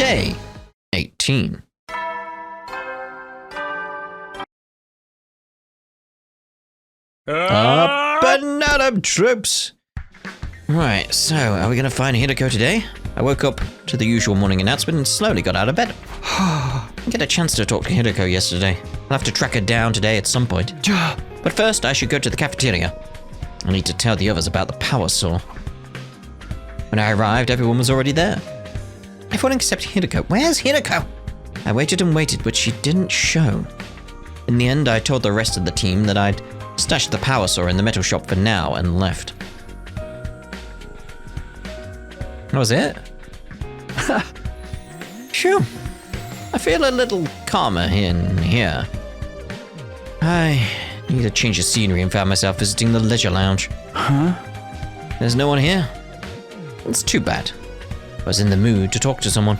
Day 18. Up and out of troops. Right, so are we going to find Hiruko today? I woke up to the usual morning announcement and slowly got out of bed. I didn't get a chance to talk to Hiruko yesterday. I'll have to track her down today at some point. But first, I should go to the cafeteria. I need to tell the others about the power saw. When I arrived, everyone was already there. Everyone except Hiruko. Where's Hiruko? I waited and waited, but she didn't show. In the end, I told the rest of the team that I'd stashed the power saw in the metal shop for now and left. That was it? Phew. I feel a little calmer in here. I need a change of scenery and found myself visiting the leisure lounge. Huh? There's no one here. It's too bad. I was in the mood to talk to someone.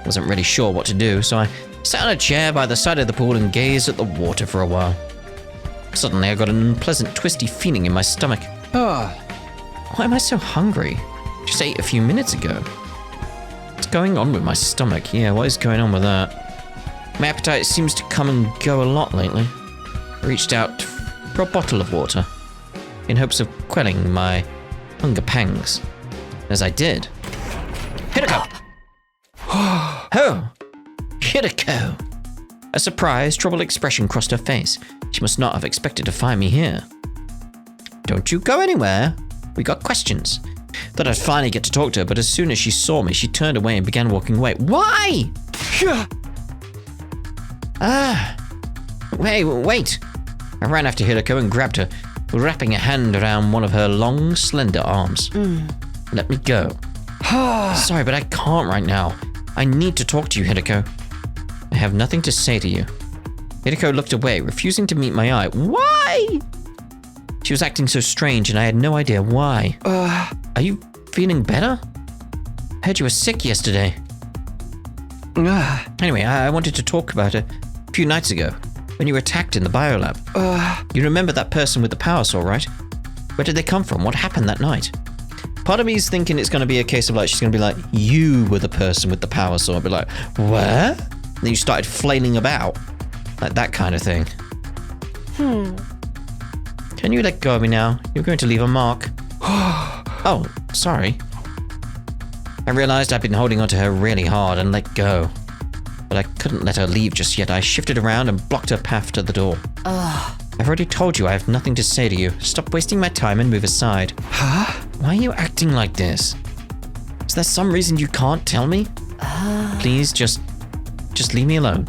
Wasn't really sure what to do, so I sat on a chair by the side of the pool and gazed at the water for a while. Suddenly I got an unpleasant twisty feeling in my stomach. Why am I so hungry? Just ate a few minutes ago. What's going on with my stomach? Yeah, what is going on with that? My appetite seems to come and go a lot lately. I reached out for a bottle of water in hopes of quelling my hunger pangs. As I did. Hiruko! Oh! Hiruko! A surprised, troubled expression crossed her face. She must not have expected to find me here. Don't you go anywhere. We got questions. Thought I'd finally get to talk to her, but as soon as she saw me, she turned away and began walking away. Why? Wait. I ran after Hiruko and grabbed her, wrapping a hand around one of her long, slender arms. Let me go. Sorry, but I can't right now. I need to talk to you, Hiruko. I have nothing to say to you. Hiruko looked away, refusing to meet my eye. Why? She was acting so strange and I had no idea why. Are you feeling better? I heard you were sick yesterday. Anyway, I wanted to talk about it a few nights ago, when you were attacked in the biolab. You remember that person with the power saw, right? Where did they come from? What happened that night? Part of me is thinking it's going to be a case of like, she's going to be like, you were the person with the power saw. I'll be like, where? And then you started flailing about. Like that kind of thing. Can you let go of me now? You're going to leave a mark. Oh, sorry. I realized I'd been holding onto her really hard and let go. But I couldn't let her leave just yet. I shifted around and blocked her path to the door. I've already told you I have nothing to say to you. Stop wasting my time and move aside. Why are you acting like this? Is there some reason you can't tell me? Please, just leave me alone.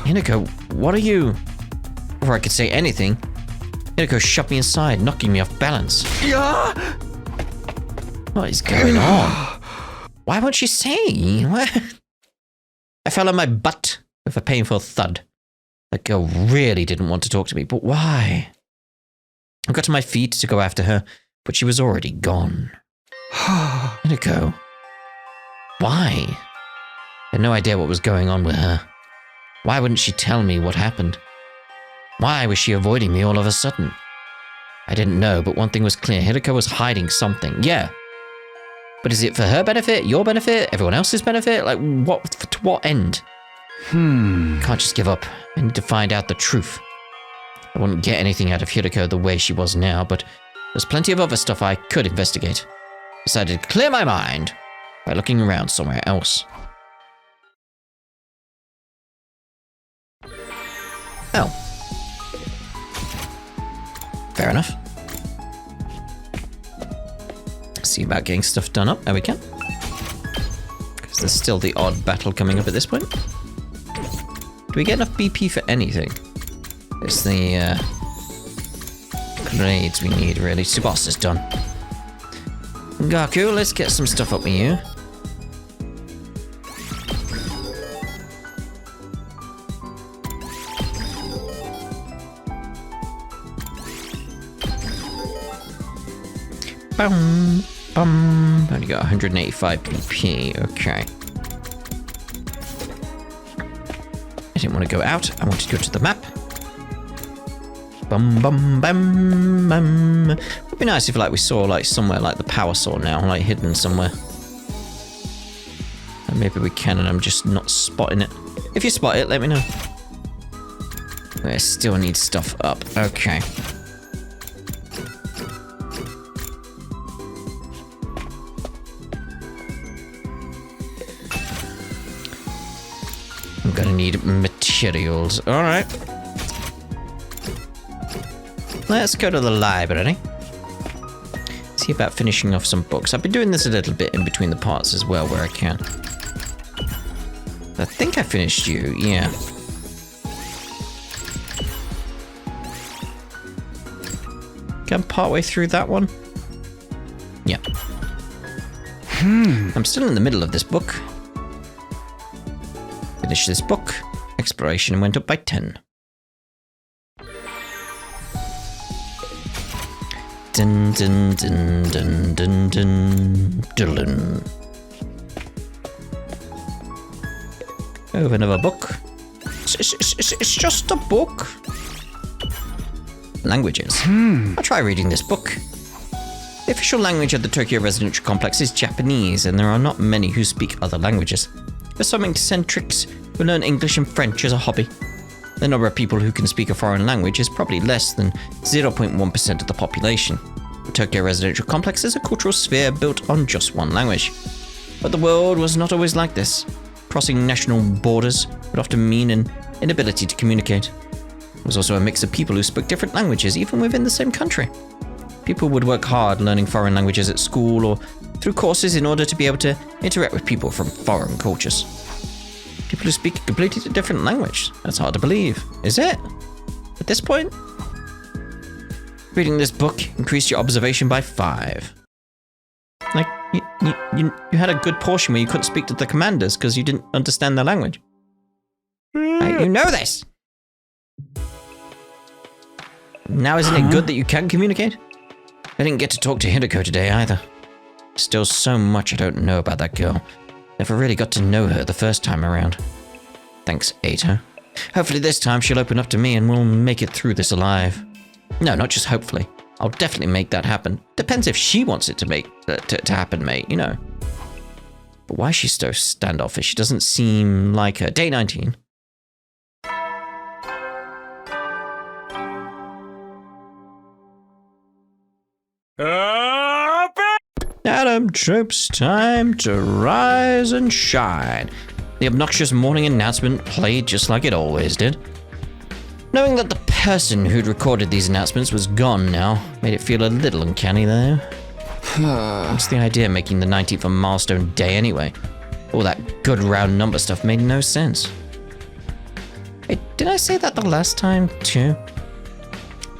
Hiruko, what are you? Before I could say anything, Hiruko shoved me aside, knocking me off balance. What is going on? Why won't she say? What? I fell on my butt with a painful thud. That girl really didn't want to talk to me, but why? I got to my feet to go after her, but she was already gone. Hiruko. Why? I had no idea what was going on with her. Why wouldn't she tell me what happened? Why was she avoiding me all of a sudden? I didn't know, but one thing was clear. Hiruko was hiding something. Yeah. But is it for her benefit, your benefit, everyone else's benefit? Like, to what end? Can't just give up. I need to find out the truth. I wouldn't get anything out of Hiruko the way she was now, but there's plenty of other stuff I could investigate. Decided to clear my mind by looking around somewhere else. Oh. Fair enough. See about getting stuff done up. There we go. Because there's still the odd battle coming up at this point. Do we get enough BP for anything? It's the grades we need, really. Subas is done. Gaku, let's get some stuff up with you. Only got 185 BP, okay. I didn't want to go out, I wanted to go to the map. It'd be nice if like we saw like somewhere like the power saw now, like hidden somewhere. Or maybe we can and I'm just not spotting it. If you spot it, let me know. I still need stuff up. Okay. I'm gonna need materials. Alright. Let's go to the library. See about finishing off some books. I've been doing this a little bit in between the parts as well where I can. I think I finished you, yeah. Okay, I'm partway through that one. Yeah. I'm still in the middle of this book. Finished this book. Exploration went up by 10. Dun dun dun dun dun dun dun. Oh, another book. It's just a book. Languages. I'll try reading this book. The official language of the Tokyo residential complex is Japanese, and there are not many who speak other languages. For some eccentrics who learn English and French as a hobby, the number of people who can speak a foreign language is probably less than 0.1% of the population. The Tokyo residential complex is a cultural sphere built on just one language. But the world was not always like this. Crossing national borders would often mean an inability to communicate. It was also a mix of people who spoke different languages, even within the same country. People would work hard learning foreign languages at school or through courses in order to be able to interact with people from foreign cultures. People who speak a completely different language. That's hard to believe. Is it? At this point? Reading this book increased your observation by 5. Like, you had a good portion where you couldn't speak to the commanders because you didn't understand their language. You know this! Now isn't it good that you can communicate? I didn't get to talk to Hiruko today either. Still so much I don't know about that girl. Never really got to know her the first time around. Thanks, Ato. Hopefully this time she'll open up to me and we'll make it through this alive. No, not just hopefully. I'll definitely make that happen. Depends if she wants it to happen, mate, you know. But why is she so standoffish? She doesn't seem like her. Day 19. Adam Trope's time to rise and shine. The obnoxious morning announcement played just like it always did. Knowing that the person who'd recorded these announcements was gone now made it feel a little uncanny though. What's the idea of making the 19th a milestone day anyway? All that good round number stuff made no sense. Hey, did I say that the last time too?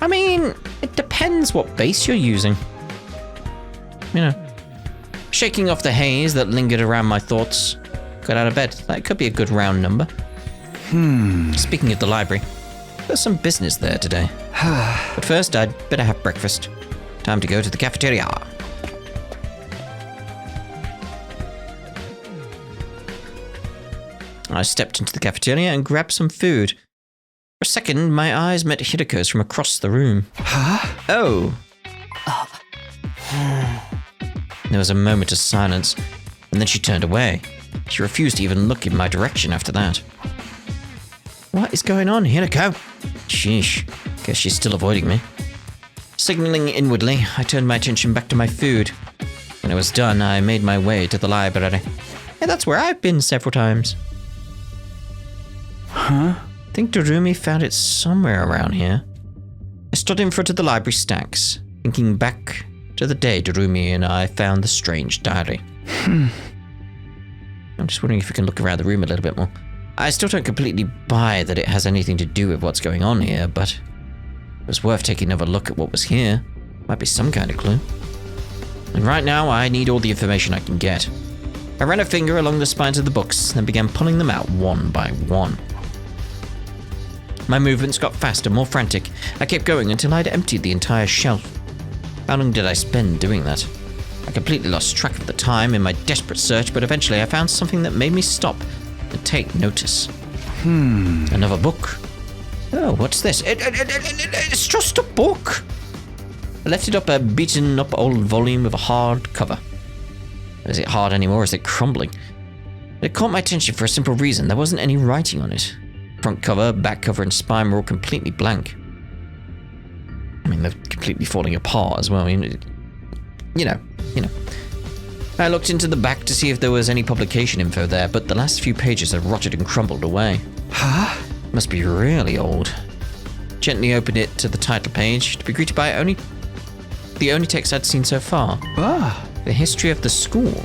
I mean, it depends what base you're using. You know, shaking off the haze that lingered around my thoughts, got out of bed. That could be a good round number. Speaking of the library, there's some business there today. But first, I'd better have breakfast. Time to go to the cafeteria. I stepped into the cafeteria and grabbed some food. For a second, my eyes met Hiruko's from across the room. Oh. There was a moment of silence, and then she turned away. She refused to even look in my direction after that. What is going on, Hiruko? Sheesh, guess she's still avoiding me. Signaling inwardly, I turned my attention back to my food. When I was done, I made my way to the library. And that's where I've been several times. I think Darumi found it somewhere around here. I stood in front of the library stacks, thinking back to the day Darumi and I found the strange diary. I'm just wondering if we can look around the room a little bit more. I still don't completely buy that it has anything to do with what's going on here, but it was worth taking another look at what was here. Might be some kind of clue. And right now, I need all the information I can get. I ran a finger along the spines of the books, then began pulling them out one by one. My movements got faster, more frantic. I kept going until I'd emptied the entire shelf. How long did I spend doing that? I completely lost track of the time in my desperate search, but eventually I found something that made me stop and take notice. Another book. Oh, what's this? It's just a book. I lifted up a beaten up old volume with a hard cover. Is it hard anymore or is it crumbling? It caught my attention for a simple reason. There wasn't any writing on it. Front cover, back cover, and spine were all completely blank. I mean, they're completely falling apart as well. You know. I looked into the back to see if there was any publication info there, but the last few pages had rotted and crumbled away. Huh? Must be really old. Gently opened it to the title page to be greeted by the only text I'd seen so far. The history of the school.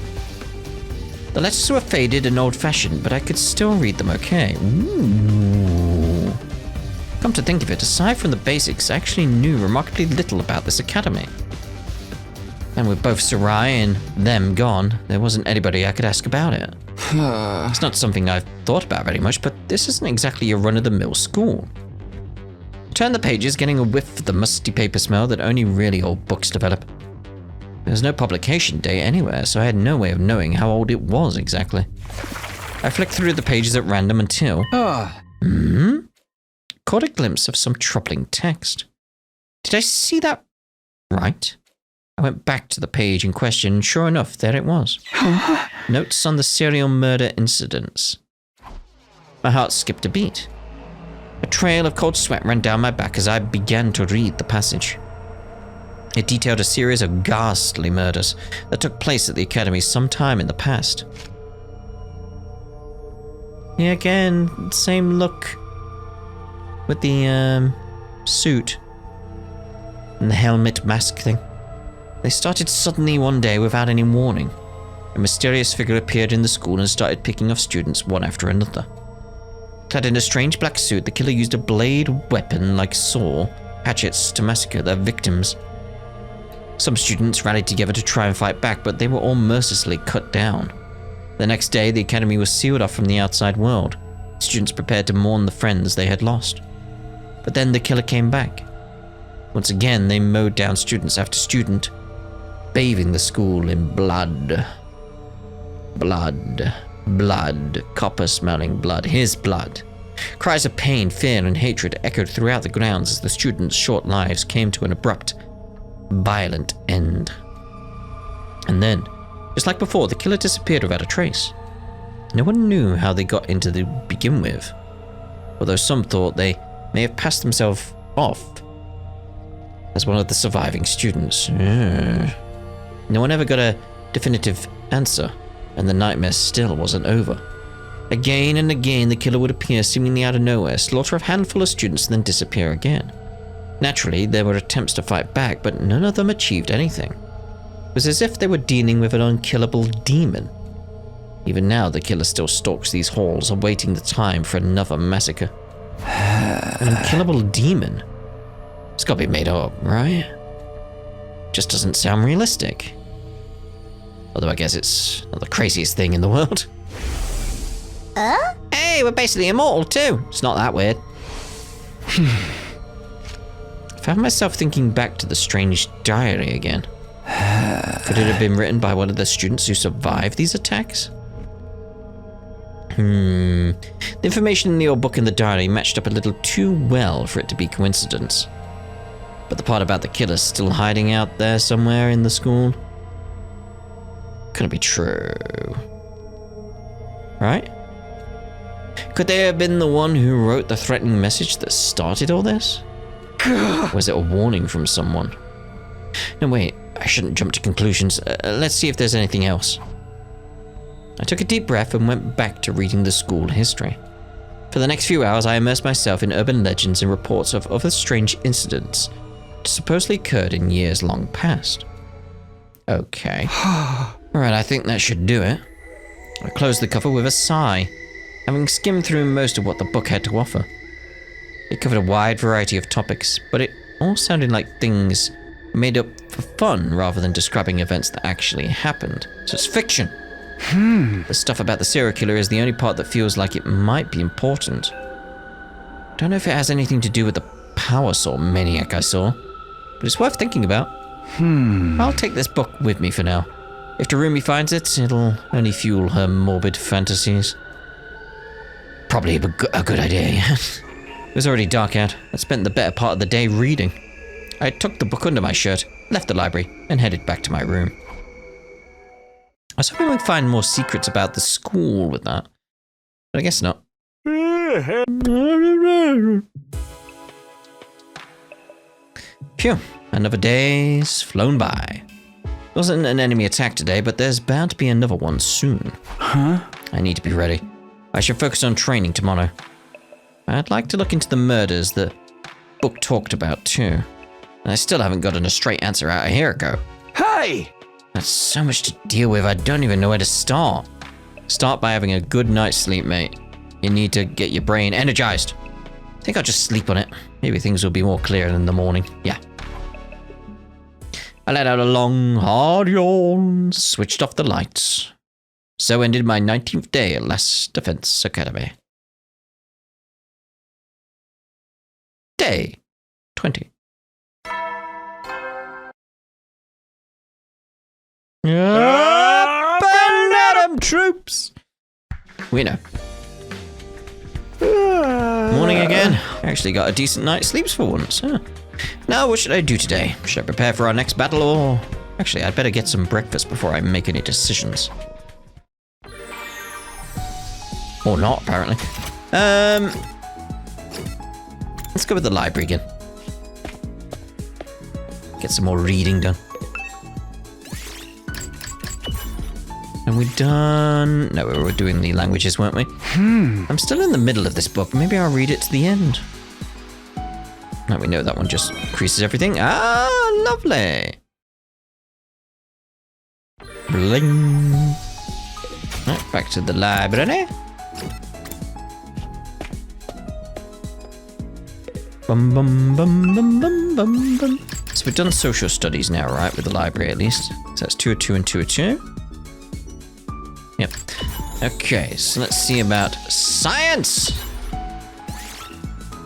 The letters were faded and old-fashioned, but I could still read them okay. Ooh. Come to think of it, aside from the basics, I actually knew remarkably little about this academy. And with both Sarai and them gone, there wasn't anybody I could ask about it. It's not something I've thought about very much, but this isn't exactly a run-of-the-mill school. I turned the pages, getting a whiff of the musty paper smell that only really old books develop. There was no publication date anywhere, so I had no way of knowing how old it was exactly. I flicked through the pages at random until... Caught a glimpse of some troubling text. Did I see that right? I went back to the page in question, and sure enough, there it was. Notes on the serial murder incidents. My heart skipped a beat. A trail of cold sweat ran down my back as I began to read the passage. It detailed a series of ghastly murders that took place at the academy sometime in the past. Yeah, again, same look with the suit and the helmet mask thing. They started suddenly one day without any warning. A mysterious figure appeared in the school and started picking off students one after another. Clad in a strange black suit, the killer used a blade weapon like saw, hatchets to massacre their victims. Some students rallied together to try and fight back, but they were all mercilessly cut down. The next day, the academy was sealed off from the outside world. Students prepared to mourn the friends they had lost. But then the killer came back. Once again, they mowed down students after student, bathing the school in blood. Blood, copper-smelling blood, his blood. Cries of pain, fear, and hatred echoed throughout the grounds as the students' short lives came to an abrupt, violent end. And then, just like before, the killer disappeared without a trace. No one knew how they got into to begin with, although some thought they may have passed themselves off as one of the surviving students. No one ever got a definitive answer, and the nightmare still wasn't over. Again and again, the killer would appear seemingly out of nowhere, slaughter a handful of students, and then disappear again. Naturally, there were attempts to fight back, but none of them achieved anything. It was as if they were dealing with an unkillable demon. Even now, the killer still stalks these halls, awaiting the time for another massacre. An unkillable demon? It's gotta be made up, right? Just doesn't sound realistic. Although I guess it's not the craziest thing in the world. Hey, we're basically immortal too. It's not that weird. I found myself thinking back to the strange diary again. Could it have been written by one of the students who survived these attacks? The information in the old book and the diary matched up a little too well for it to be coincidence. But the part about the killer still hiding out there somewhere in the school couldn't be true. Right? Could they have been the one who wrote the threatening message that started all this? Was it a warning from someone? No, wait, I shouldn't jump to conclusions. Let's see if there's anything else. I took a deep breath and went back to reading the school history. For the next few hours, I immersed myself in urban legends and reports of other strange incidents that supposedly occurred in years long past. Okay. Alright, I think that should do it. I closed the cover with a sigh, having skimmed through most of what the book had to offer. It covered a wide variety of topics, but it all sounded like things made up for fun rather than describing events that actually happened. So it's fiction. The stuff about the serial killer is the only part that feels like it might be important. Don't know if it has anything to do with the power saw maniac I saw, but it's worth thinking about. I'll take this book with me for now. If Tarumi finds it, it'll only fuel her morbid fantasies. Probably a good idea, yeah. It was already dark out. I spent the better part of the day reading. I tucked the book under my shirt, left the library, and headed back to my room. was hoping we'd find more secrets about the school with that, but I guess not. Phew, another day's flown by. Wasn't an enemy attack today, but there's bound to be another one soon. Huh? I need to be ready. I should focus on training tomorrow. I'd like to look into the murders the book talked about too. And I still haven't gotten a straight answer out of Hiruko. Hey! That's so much to deal with, I don't even know where to start. Start by having a good night's sleep, mate. You need to get your brain energized. I think I'll just sleep on it. Maybe things will be more clear in the morning. Yeah. I let out a long, hard yawn, switched off the lights. So ended my 19th day at Last Defense Academy. Day 20. Up and at 'em, troops! We know. Morning again. Actually got a decent night's sleeps for once. Huh? Now what should I do today? Should I prepare for our next battle or... Actually, I'd better get some breakfast before I make any decisions. Or not, apparently. Let's go with the library again. Get some more reading done. And we're done... No, we were doing the languages, weren't we? I'm still in the middle of this book. Maybe I'll read it to the end. Now we know that one just increases everything. Ah, lovely. Bling. Right, back to the library. Bum bum bum bum bum bum bum. So we've done social studies now, right? With the library at least. So that's 202 and 202. Yep. Okay, so let's see about science.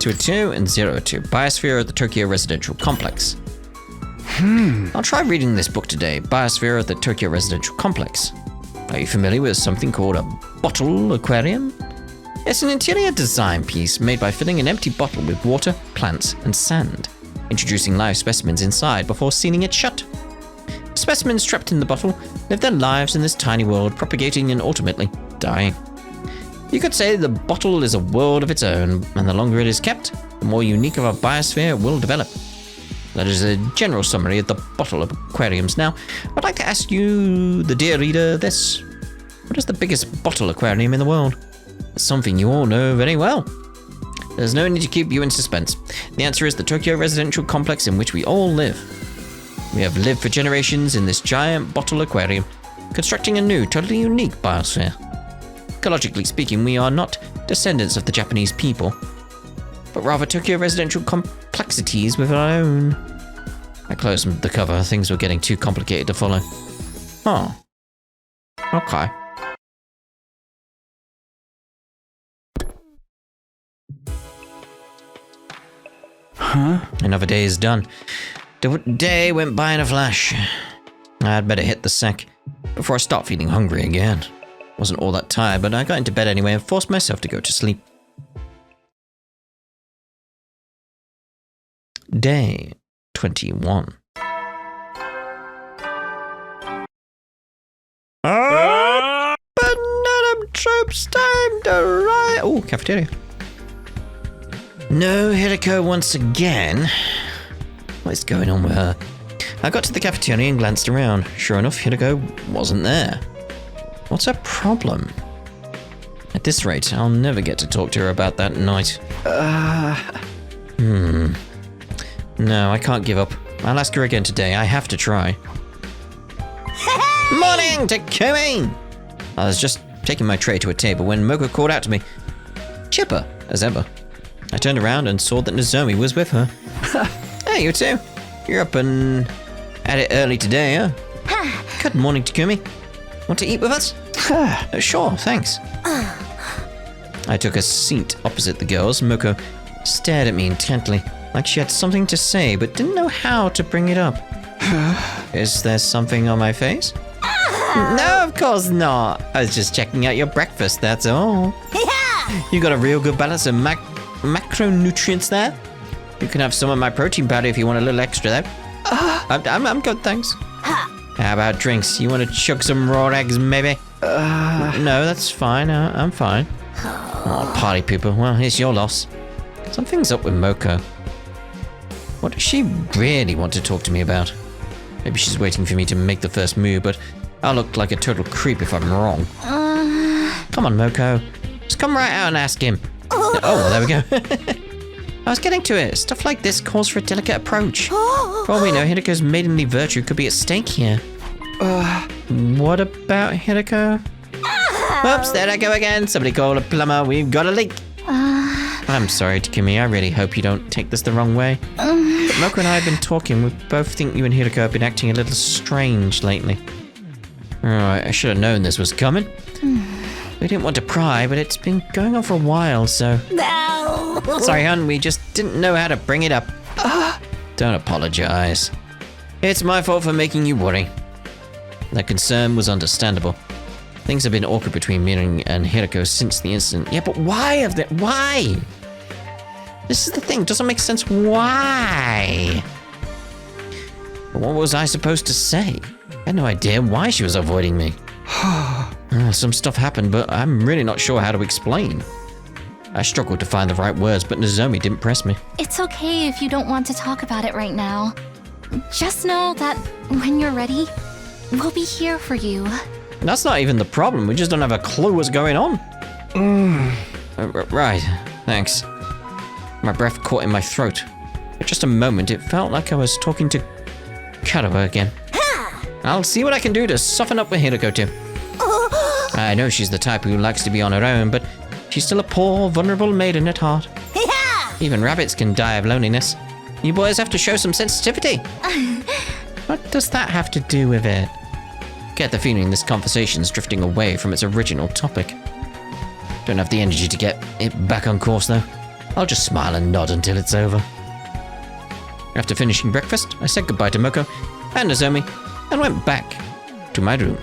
202 and 002. Biosphere of the Tokyo Residential Complex. I'll try reading this book today. Biosphere of the Tokyo Residential Complex. Are you familiar with something called a bottle aquarium? It's an interior design piece made by filling an empty bottle with water, plants, and sand, introducing live specimens inside before sealing it shut. Specimens trapped in the bottle live their lives in this tiny world, propagating and ultimately dying. You could say the bottle is a world of its own, and the longer it is kept, the more unique of a biosphere it will develop. That is a general summary of the bottle of aquariums. Now, I'd like to ask you, the dear reader, this. What is the biggest bottle aquarium in the world? It's something you all know very well. There's no need to keep you in suspense. The answer is the Tokyo Residential Complex in which we all live. We have lived for generations in this giant bottle aquarium, constructing a new, totally unique biosphere. Ecologically speaking, we are not descendants of the Japanese people, but rather Tokyo residential complexities with our own. I closed the cover, things were getting too complicated to follow. Oh. Okay. Huh? Another day is done. The day went by in a flash. I'd better hit the sack before I start feeling hungry again. Wasn't all that tired, but I got into bed anyway and forced myself to go to sleep. Day 21. Banana troops, time to ride. Oh, cafeteria. No, Hiruko once again. What is going on with her? I got to the cafeteria and glanced around. Sure enough, Hiruko wasn't there. What's her problem? At this rate, I'll never get to talk to her about that night. No, I can't give up. I'll ask her again today. I have to try. Morning, Takumi! I was just taking my tray to a table when Moko called out to me. Chipper, as ever. I turned around and saw that Nozomi was with her. Hey, you two. You're up and at it early today, huh? Good morning, Takumi. Want to eat with us? Sure, thanks. I took a seat opposite the girls. Moko stared at me intently, like she had something to say, but didn't know how to bring it up. Is there something on my face? No, of course not. I was just checking out your breakfast, that's all. You got a real good balance of macronutrients there. You can have some of my protein powder if you want a little extra, though. I'm good, thanks. How about drinks? You want to chug some raw eggs, maybe? No, that's fine. I'm fine. Oh, party pooper. Well, here's your loss. Something's up with Moko. What does she really want to talk to me about? Maybe she's waiting for me to make the first move, but I'll look like a total creep if I'm wrong. Come on, Moko. Just come right out and ask him. Oh, well, there we go. I was getting to it. Stuff like this calls for a delicate approach. For all we know, Hiruko's maidenly virtue could be at stake here. What about Hiruko? Oops, there I go again. Somebody call a plumber. We've got a leak. I'm sorry, Takumi. I really hope you don't take this the wrong way. But Moko and I have been talking. We both think you and Hiruko have been acting a little strange lately. Alright, I should have known this was coming. We didn't want to pry, but it's been going on for a while, so... No! Sorry, hon, we just didn't know how to bring it up. Don't apologize. It's my fault for making you worry. That concern was understandable. Things have been awkward between me and Hiruko since the incident. Yeah, but why? Why? This is the thing, it doesn't make sense. Why? But what was I supposed to say? I had no idea why she was avoiding me. Some stuff happened, but I'm really not sure how to explain. I struggled to find the right words, but Nozomi didn't press me. It's okay if you don't want to talk about it right now. Just know that when you're ready, we'll be here for you. That's not even the problem, we just don't have a clue what's going on. Right, thanks. My breath caught in my throat. For just a moment, it felt like I was talking to Karawa again. I'll see what I can do to soften up with Hiruko too. I know she's the type who likes to be on her own, but she's still a poor, vulnerable maiden at heart. Even rabbits can die of loneliness. You boys have to show some sensitivity. What does that have to do with it? Get the feeling this conversation's drifting away from its original topic. Don't have the energy to get it back on course though. I'll just smile and nod until it's over. After finishing breakfast, I said goodbye to Moko and Nozomi and went back to my room.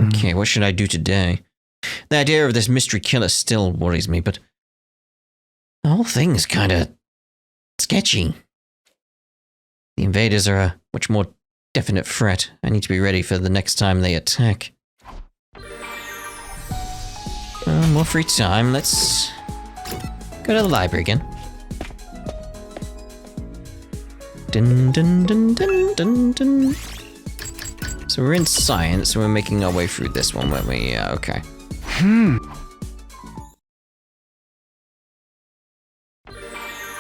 Okay, what should I do today? The idea of this mystery killer still worries me, but the whole thing is kind of sketchy. The invaders are a much more definite threat. I need to be ready for the next time they attack. More free time. Let's go to the library again. Dun dun dun dun dun dun. So we're in science, and we're making our way through this one, weren't we? Yeah, okay.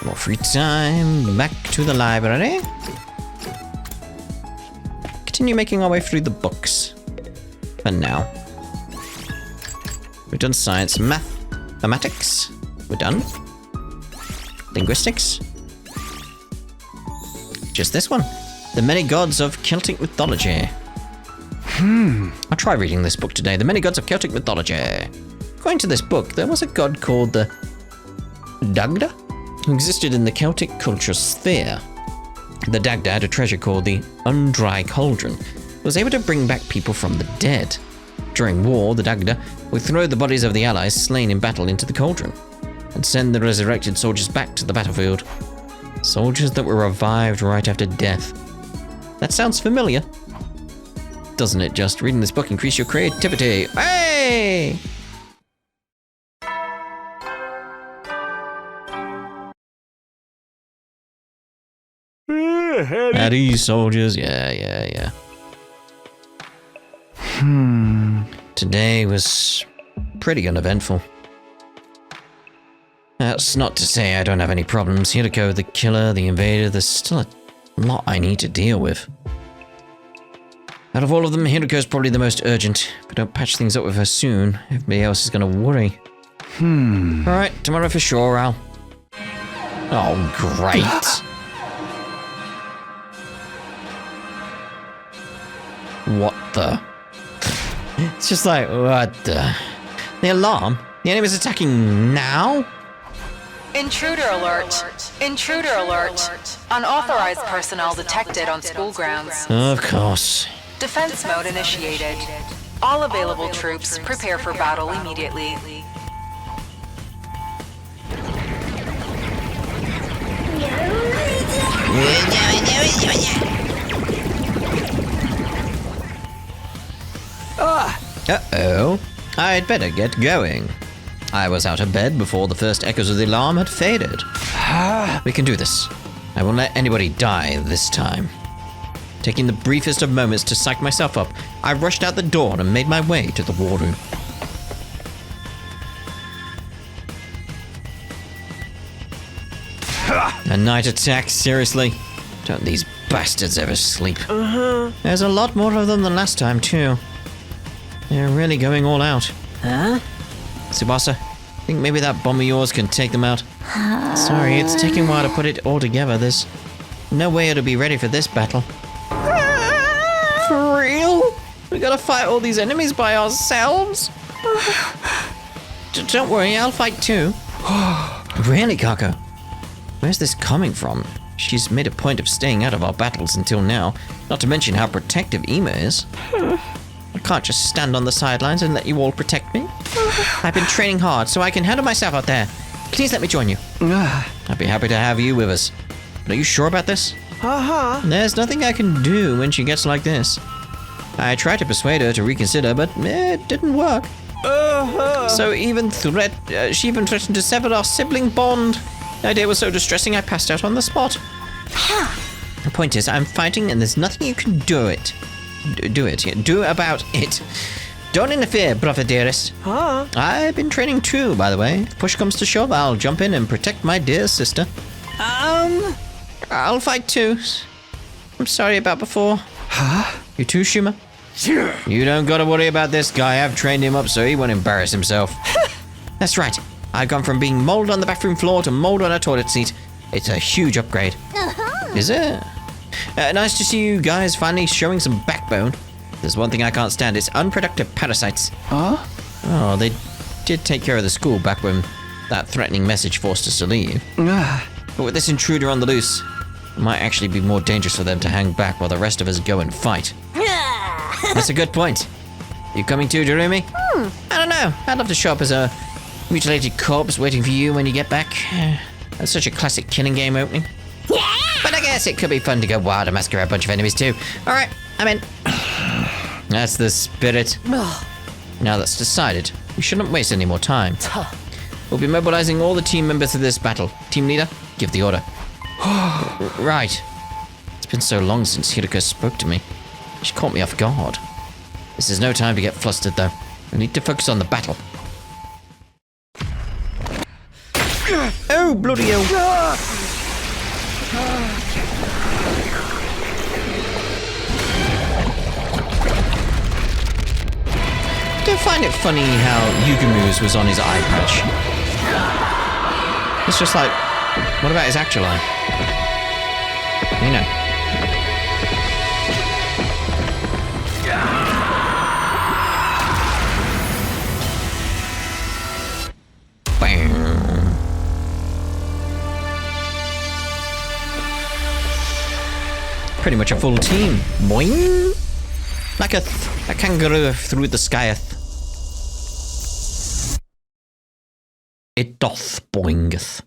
More free time. Back to the library. Continue making our way through the books. For now. We've done science. Mathematics. We're done. Linguistics. Just this one. The Many Gods of Celtic Mythology. I'll try reading this book today. The Many Gods of Celtic Mythology. According to this book, there was a god called the Dagda, who existed in the Celtic culture sphere. The Dagda had a treasure called the Undry Cauldron, was able to bring back people from the dead. During war, the Dagda would throw the bodies of the allies slain in battle into the cauldron, and send the resurrected soldiers back to the battlefield. Soldiers that were revived right after death. That sounds familiar. Doesn't it just? Reading this book increase your creativity. Hey! At ease, soldiers. Yeah. Today was pretty uneventful. That's not to say I don't have any problems. Hiruko, the killer, the invader, there's still a lot I need to deal with. Out of all of them, Hiruko's probably the most urgent. If I don't patch things up with her soon, everybody else is gonna worry. Alright, tomorrow for sure, Al. Oh, great. What the? It's just like, what the? The alarm? The enemy's attacking now? Intruder alert! Intruder alert! Unauthorized personnel detected on school grounds. Of course. Defense mode initiated. All available troops prepare for battle immediately. Uh-oh. I'd better get going. I was out of bed before the first echoes of the alarm had faded. We can do this. I won't let anybody die this time. Taking the briefest of moments to psych myself up, I rushed out the door and made my way to the war room. A night attack? Seriously? Don't these bastards ever sleep? There's a lot more of them than last time, too. They're really going all out. Tsubasa, think maybe that bomb of yours can take them out? Sorry, it's taking a while to put it all together. There's no way it'll be ready for this battle. For real? We gotta fight all these enemies by ourselves? Don't worry, I'll fight too. Really, Kako? Where's this coming from? She's made a point of staying out of our battles until now, not to mention how protective Ima is. I can't just stand on the sidelines and let you all protect me. I've been training hard so I can handle myself out there. Please let me join you. I'd be happy to have you with us. But are you sure about this? There's nothing I can do when she gets like this. I tried to persuade her to reconsider, but it didn't work. So she even threatened to sever our sibling bond. The idea was so distressing I passed out on the spot. The point is, I'm fighting and there's nothing you can do about it. Don't interfere, brother dearest. I've been training too, by the way. If push comes to shove, I'll jump in and protect my dear sister. I'll fight too. I'm sorry about before. You too, Shuma? You don't gotta worry about this guy. I've trained him up so he won't embarrass himself. That's right. I've gone from being mold on the bathroom floor to mold on a toilet seat. It's a huge upgrade. Is it? Nice to see you guys finally showing some backbone. There's one thing I can't stand, it's unproductive parasites. Oh, they did take care of the school back when that threatening message forced us to leave. But with this intruder on the loose, it might actually be more dangerous for them to hang back while the rest of us go and fight. That's a good point. You coming too, Jeremy? I don't know. I'd love to show up as a mutilated corpse waiting for you when you get back. That's such a classic killing game opening. But I guess it could be fun to go wild and massacre a bunch of enemies too. Alright, I'm in. That's the spirit. Now that's decided, we shouldn't waste any more time. We'll be mobilizing all the team members for this battle. Team leader, give the order. Right. It's been so long since Hiruko spoke to me. She caught me off guard. This is no time to get flustered though. We need to focus on the battle. Oh, bloody hell. I do find it funny how Yugamu's was on his eye patch. It's just like, what about his actual eye? You know. Bam. Pretty much a full team. Boing! Like a kangaroo through the skyeth. It doth boingeth.